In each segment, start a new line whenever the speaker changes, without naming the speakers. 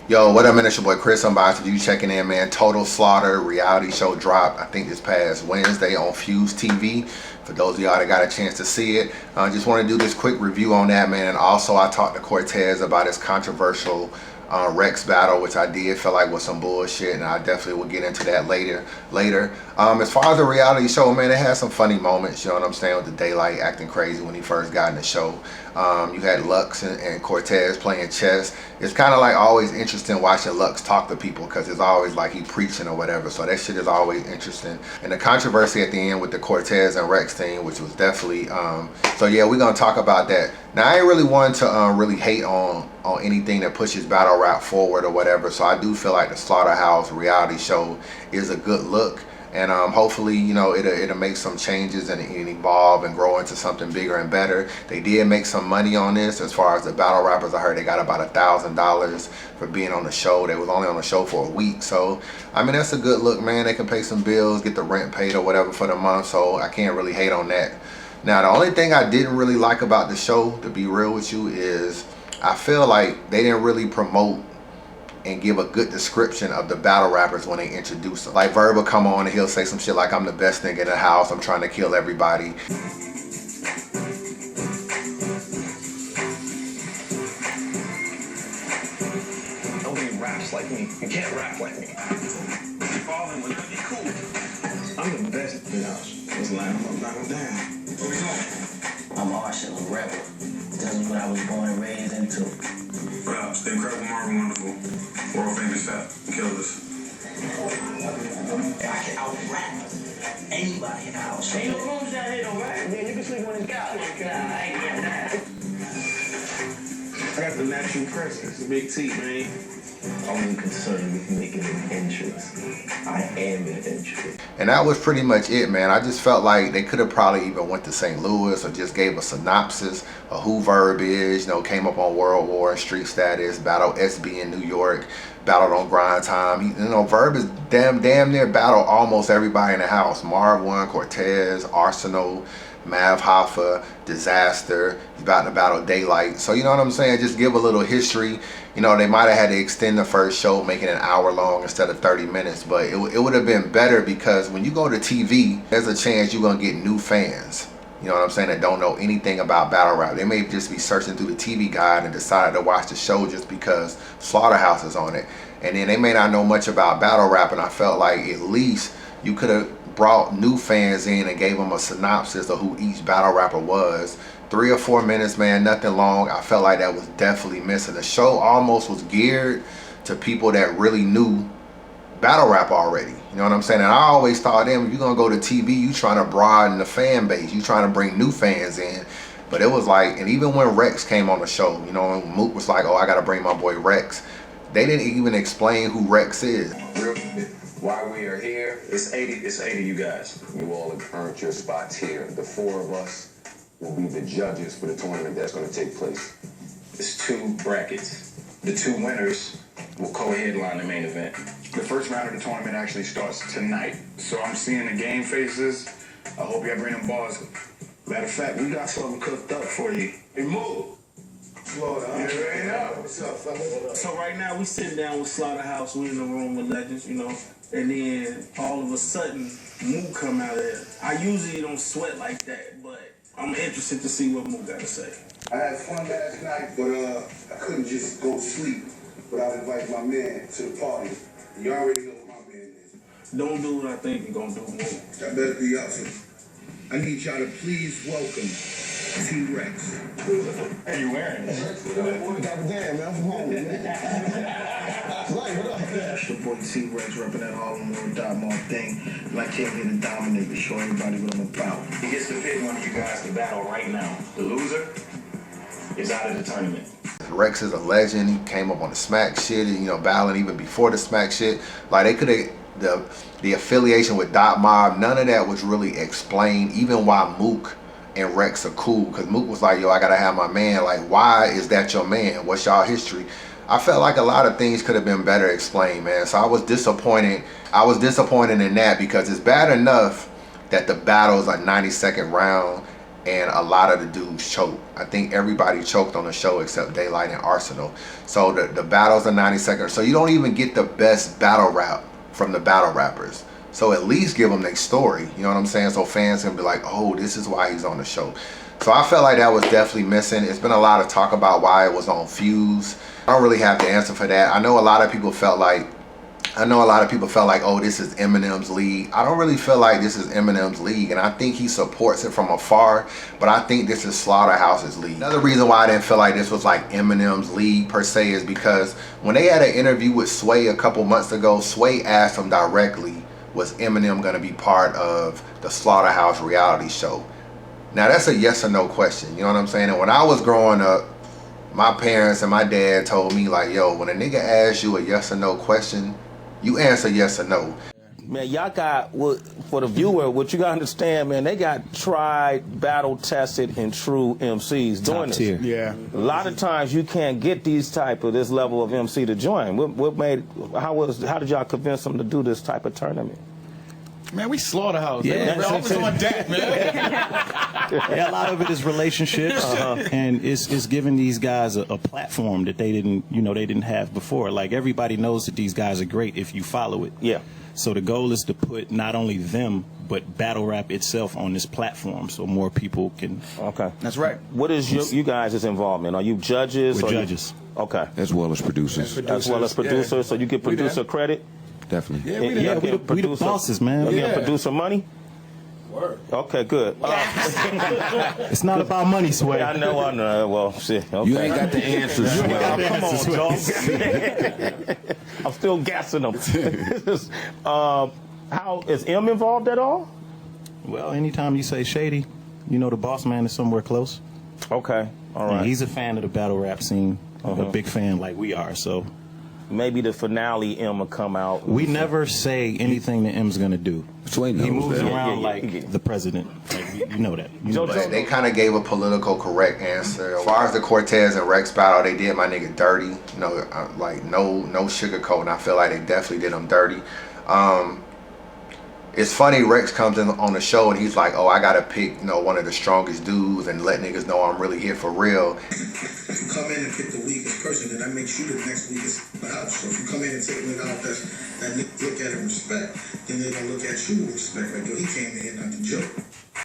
Yo, what up, man? It's your boy Chris. I'm about to you checking in, man. Total Slaughter reality show dropped, I think, this past Wednesday on Fuse TV. For those of y'all that got a chance to see it, I just want to do this quick review on that, man. And also, I talked to Cortez about his controversial Rex battle, which I did feel like was some bullshit, and I definitely will get into that later. As far as the reality show, man, it had some funny moments, you know what I'm saying, with the Daylight acting crazy when he first got in the show. You had Lux and Cortez playing chess. It's kind of like always interesting watching Lux talk to people because it's always like he preaching or whatever, so that shit is always interesting. And the controversy at the end with the Cortez and Rex thing, which was definitely so yeah, we're gonna talk about that. Now, I ain't really one to really hate on anything that pushes battle rap forward or whatever, so I do feel like the Slaughterhouse reality show is a good look. And hopefully, you know, it'll make some changes and evolve and grow into something bigger and better. They did make some money on this. As far as the battle rappers, I heard they got about $1,000 for being on the show. They was only on the show for a week. So, I mean, that's a good look, man. They can pay some bills, get the rent paid or whatever for the month. So, I can't really hate on that. Now, the only thing I didn't really like about the show, to be real with you, is I feel like they didn't really promote and give a good description of the battle rappers when they introduce them. Like Verb will come on and he'll say some shit like, I'm the best thing in the house, I'm trying to kill everybody.
Nobody raps like me. You can't rap like me. Falling would be cool. I'm the best in the house. Let's line them up, knock them down. Where we going?
I'm Marshall, a rebel. This is what I was born and raised into.
Raps, the incredible Marvin Wonderful. World famous fat killers.
I can out-rap anybody in the house. Ain't no rooms down here, though, right? Yeah, you can sleep on this couch. Nah, I ain't getting that.
I got the natural presence, the big T, man.
I'm concerned with making an entrance. I am an entrance.
And that was pretty much it, man. I just felt like they could have probably even went to St. Louis or just gave a synopsis of who Verb is, you know, came up on World War and Street Status, battled SB in New York, battled on Grind Time. You know, Verb is damn near battled almost everybody in the house. Marv won, Cortez, Arsenal, Mav Hoffa, Disaster. He's about to battle Daylight. So, you know what I'm saying? Just give a little history. You know, they might have had to extend the first show, make it an hour long instead of 30 minutes. But it would have been better because when you go to TV, there's a chance you're going to get new fans. You know what I'm saying? That don't know anything about battle rap. They may just be searching through the TV guide and decided to watch the show just because Slaughterhouse is on it. And then they may not know much about battle rap. And I felt like at least you could have brought new fans in and gave them a synopsis of who each battle rapper was. 3 or 4 minutes, man, nothing long. I felt like that was definitely missing. The show almost was geared to people that really knew battle rap already. You know what I'm saying? And I always thought, damn, if you're gonna go to TV, you trying to broaden the fan base, you trying to bring new fans in. But it was like, and even when Rex came on the show, you know, and Mook was like, oh, I gotta bring my boy Rex. They didn't even explain who Rex is.
Why we are here, it's 80 you guys. You all have earned your spots here. The 4 of us will be the judges for the tournament that's going to take place.
It's 2 brackets. The 2 winners will co-headline the main event. The first round of the tournament actually starts tonight. So I'm seeing the game faces. I hope y'all bring them bars. Matter of fact, we got something cooked up for you. Hey, move.
What's up, fellas?
So right now we sitting down with Slaughterhouse, we in the room with legends, you know, and then all of a sudden, Moo come out of there. I usually don't sweat like that, but I'm interested to see what Moo got to say.
I had fun last night, but I couldn't just go to sleep without inviting my man to the party. You already know what my man is.
Don't do what I think you're gonna do, Moo.
That better be up. I need y'all to please welcome T-Rex.
Hey, you wearing it?
Damn, man, I'm from home, man.
It's your boy T-Rex repping that Harlem World Dot thing. And I came here to dominate, to show everybody what I'm about.
He gets to pick one of you guys to battle right now. The loser is out of the tournament.
Rex is a legend. He came up on the Smack shit, you know, battling even before the Smack shit. Like, they could have, the affiliation with Dot Mob, none of that was really explained, even why Mook and Rex are cool. Because Mook was like, yo, I gotta have my man. Like, why is that your man? What's y'all history? I felt like a lot of things could have been better explained, man. So I was disappointed. I was disappointed in that because it's bad enough that the battle is a 90-second round and a lot of the dudes choked. I think everybody choked on the show except Daylight and Arsenal. So the battles are 90 seconds. So you don't even get the best battle rap from the battle rappers. So at least give them their story. You know what I'm saying? So fans can be like, oh, this is why he's on the show. So I felt like that was definitely missing. It's been a lot of talk about why it was on Fuse. I don't really have the answer for that. I know a lot of people felt like, oh, this is Eminem's league. I don't really feel like this is Eminem's league, and I think he supports it from afar, but I think this is Slaughterhouse's league. Another reason why I didn't feel like this was like Eminem's league per se is because when they had an interview with Sway a couple months ago, Sway asked him directly, was Eminem gonna be part of the Slaughterhouse reality show? Now that's a yes or no question, you know what I'm saying? And when I was growing up, my parents and my dad told me like, yo, when a nigga asks you a yes or no question, you answer yes or no.
Man, y'all got, for the viewer, what you got to understand, man, they got tried, battle-tested, and true MCs doing this.
Yeah.
A lot of times you can't get this level of MC to join. How did y'all convince them to do this type of tournament?
Man, we Slaughterhouse.
Yeah.
They always on deck, man.
Yeah, a lot of it is relationships, and it's giving these guys a platform that they didn't have before. Like, everybody knows that these guys are great if you follow it.
Yeah.
So the goal is to put not only them, but battle rap itself on this platform so more people can.
Okay.
That's right.
What is you guys' involvement? Are you judges?
We're judges.
Okay.
As well as producers.
As well as producers, yeah. So you get producer credit?
Definitely.
Yeah,
we the bosses, man.
You get producer money? Word. Okay, good.
It's not about money, Sway.
I know. Well, shit. Okay.
You ain't got the answers.
Come on, dog. I'm still gassing them. How is M involved at all?
Well, anytime you say Shady, you know the boss man is somewhere close.
Okay, all right.
And he's a fan of the battle rap scene, a big fan like we are, so.
Maybe the finale M will come out.
We never say anything that M's gonna do.
Sway knows
he moves
that.
around like the president. Like, you know that. You know that.
They kind of gave a political correct answer. As far as the Cortez and Rex battle, they did my nigga dirty. You know, like no sugarcoat, and I feel like they definitely did him dirty. It's funny, Rex comes in on the show and he's like, oh, I gotta pick, one of the strongest dudes and let niggas know I'm really here for real.
If you come in and pick the weakest person, then that makes you the next weakest in the house. So if you come in and take a nigga out that nigga look at him respect, then they're gonna look at you with respect. Like, yo, he came in here not to joke.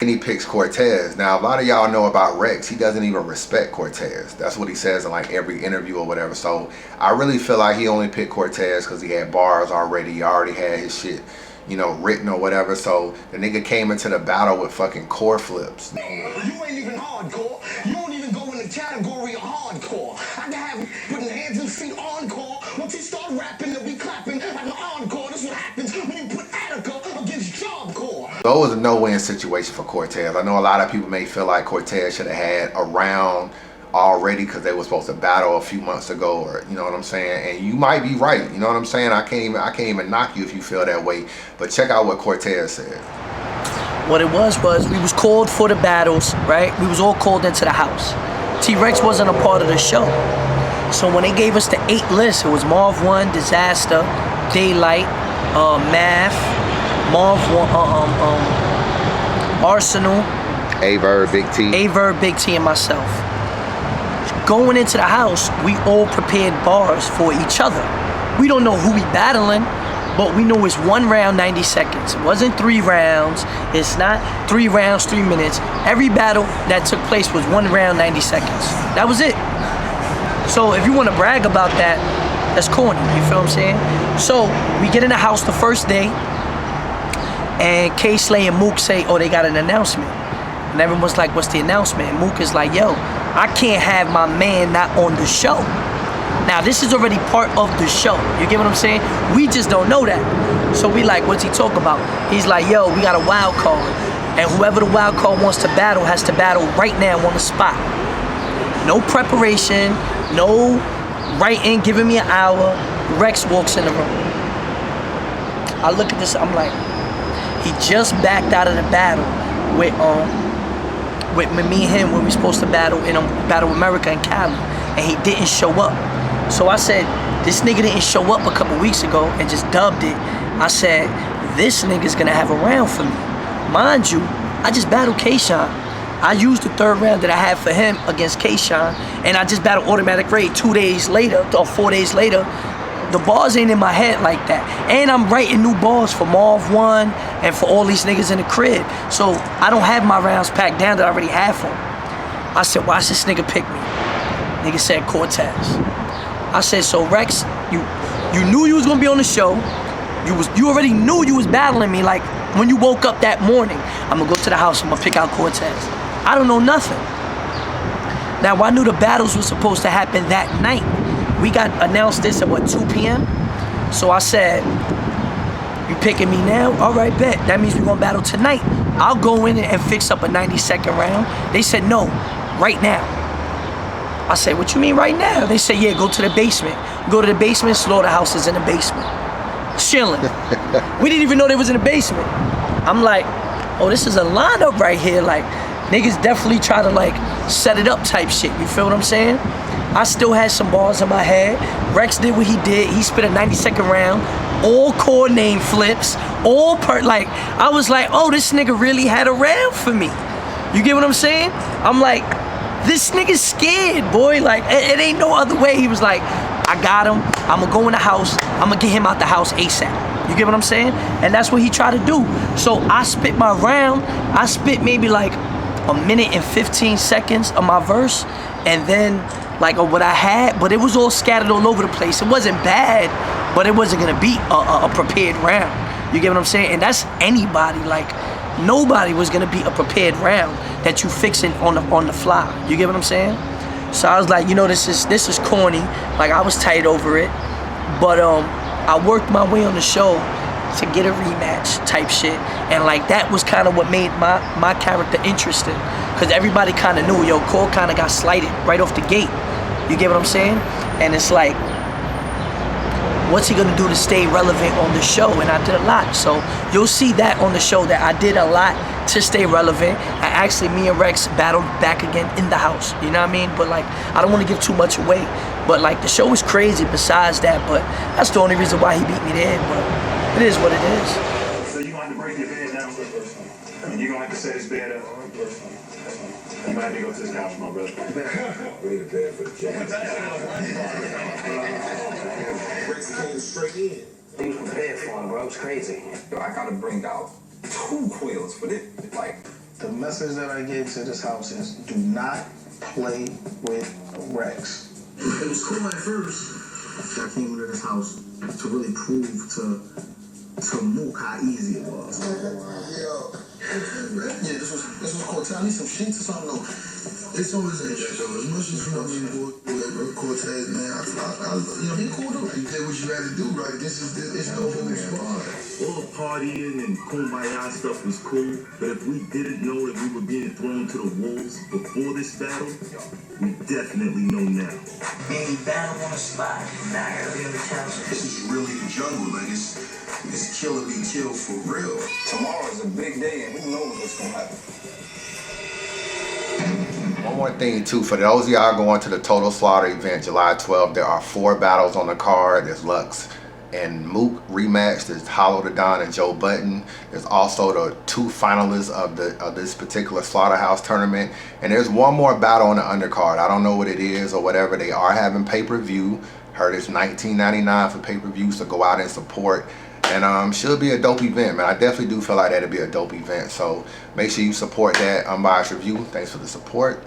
And he picks Cortez. Now, a lot of y'all know about Rex. He doesn't even respect Cortez. That's what he says in like every interview or whatever. So I really feel like he only picked Cortez because he had bars already. He already had his shit, written or whatever. So the nigga came into the battle with fucking core flips.
You ain't even hardcore. You don't even go in the category of hardcore. I can have putting hands and feet encore. Once you start rapping, they'll be clapping like an encore. That's what happens when you put Attica against Job Corps.
So it was a no-win situation for Cortez. I know a lot of people may feel like Cortez should have had a round already because they were supposed to battle a few months ago, or you know what I'm saying, and you might be right, you know what I'm saying. I can't even knock you if you feel that way, but check out what Cortez said.
What it was we was called for the battles, right? We was all called into the house. T-Rex wasn't a part of the show, so when they gave us the 8 lists, it was Marv 1, Disaster, Daylight, Math, Marv 1, Arsenal,
Averb, Big T,
and myself. Going into the house, we all prepared bars for each other. We don't know who we battling, but we know it's 1 round, 90 seconds. It wasn't 3 rounds. It's not 3 rounds, 3 minutes. Every battle that took place was 1 round, 90 seconds. That was it. So if you want to brag about that, that's corny, you feel what I'm saying? So we get in the house the first day, and K-Slay and Mook say, oh, they got an announcement. And everyone's like, what's the announcement? And Mook is like, yo, I can't have my man not on the show. Now, this is already part of the show. You get what I'm saying? We just don't know that. So we like, what's he talking about? He's like, yo, we got a wild card. And whoever the wild card wants to battle has to battle right now on the spot. No preparation, no writing, giving me an hour. Rex walks in the room. I look at this, I'm like, he just backed out of the battle with me and him when we were supposed to battle in Battle America in Cali, and he didn't show up. So I said, this nigga didn't show up a couple weeks ago and just dubbed it. I said, this nigga's gonna have a round for me. Mind you, I just battled K-Shine. I used the 3rd round that I had for him against K-Shine, and I just battled Automatic Raid 2 days later, or 4 days later. The bars ain't in my head like that. And I'm writing new bars for Marv 1 and for all these niggas in the crib. So I don't have my rounds packed down that I already have for him. I said, watch this nigga pick me. Nigga said Cortez. I said, so Rex, you knew you was gonna be on the show. You already knew you was battling me. Like when you woke up that morning, I'm gonna go to the house, I'm gonna pick out Cortez. I don't know nothing. Now I knew the battles were supposed to happen that night. We got announced this at what, 2 p.m.? So I said, you picking me now? All right, bet. That means we're gonna battle tonight. I'll go in and fix up a 90-second round. They said, no, right now. I said, what you mean right now? They said, yeah, go to the basement. Go to the basement, Slaughterhouse is in the basement. Chilling. We didn't even know they was in the basement. I'm like, oh, this is a lineup right here. Like, niggas definitely try to like set it up type shit. You feel what I'm saying? I still had some bars in my head. Rex did what he did. He spit a 90-second round. All core name flips. All like, I was like, oh, this nigga really had a round for me. You get what I'm saying? I'm like, this nigga's scared, boy. Like, it ain't no other way. He was like, I got him. I'm gonna go in the house. I'm gonna get him out the house ASAP. You get what I'm saying? And that's what he tried to do. So I spit my round. I spit maybe like a minute and 15 seconds of my verse. And then like what I had, but it was all scattered all over the place. It wasn't bad, but it wasn't gonna be a prepared round. You get what I'm saying? And that's anybody. Like, nobody was gonna be a prepared round that you fixing on the fly. You get what I'm saying? So I was like, you know, this is corny. Like, I was tight over it, but I worked my way on the show to get a rematch type shit, and like that was kind of what made my character interesting, because everybody kind of knew, yo, Cole kind of got slighted right off the gate. You get what I'm saying? And it's like, what's he gonna do to stay relevant on the show? And I did a lot. So you'll see that on the show, that I did a lot to stay relevant. Actually, me and Rex battled back again in the house. You know what I mean? But like, I don't want to give too much away. But like, the show was crazy besides that. But that's the only reason why he beat me there. But it is what it is.
So you're gonna have to break your bed down. And you're gonna have to set his bed up. You might have to go to his house, my brother.
We need a bed for the cat.
Rex came straight in.
He was prepared for him, bro. It was crazy.
Yo, I gotta bring out 2 quills for this. Like,
The message that I gave to this house is, do not play with Rex. It was cool at first. I came into this house to really prove to Mook how easy it was. Yeah, this was Cortez. I need some sheets or something. No. It's always a show. As much as you know me with Cortez, man, he cool though. You did what you had to do, right? It's no whole squad.
All the partying and kumbaya stuff was cool, but if we didn't know that we were being thrown to the wolves before this battle, we definitely know now.
Any battle on the spot, not early in the council.
This is really the jungle. Like, it's kill or be killed for real.
tomorrow's a big day and who knows what's gonna happen.
One more thing too, for those of y'all going to the Total Slaughter event July 12th, there are 4 battles on the card. There's Lux and Mook rematch. There's Hollow the Don and Joe Button. There's also the 2 finalists of this particular Slaughterhouse tournament, and there's one more battle on the undercard. I don't know what it is or whatever. They are having pay-per-view. Heard it's $19.99 for pay-per-view, so go out and support. And should be a dope event, man. I definitely do feel like that'd be a dope event. So make sure you support that unbiased review. Thanks for the support.